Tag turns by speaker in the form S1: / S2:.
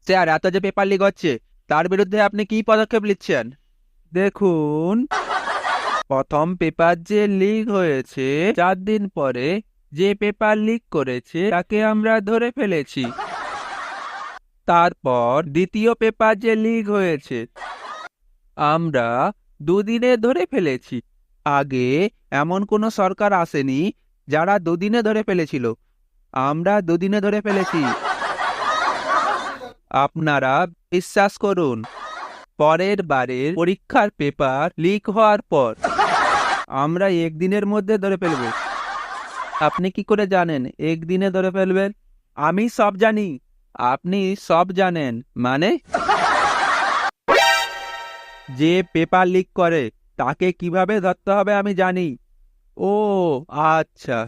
S1: Sir, এত যে paper leak হচ্ছে তার বিরুদ্ধে আপনি কি পদক্ষেপ নিচ্ছেন? দেখুন, প্রথম পেপার যে লিক হয়েছে 4 দিন পরে যে পেপার লিক করেছে তাকে আমরা ধরে ফেলেছি। তারপর দ্বিতীয় পেপার যে লিক হয়েছে আমরা 2 দিনে ধরে ফেলেছি। আগে এমন কোনো সরকার আসেনি যারা 2 দিনে ধরে ফেলেছিল। আমরা 2 দিনে ধরে ফেলেছি। আপনারা বিশ্বাস করুন, পরের বারের পরীক্ষার পেপার লিক হওয়ার পর আমরা 1 দিনের মধ্যে ধরে ফেলব। আপনি কি করে জানেন 1 দিনে ধরে ফেলবেন? আমি সব জানি। আপনি সব জানেন মানে? যে পেপার লিক করে তাকে কিভাবে ধরতে হবে আমি জানি। ও, আচ্ছা।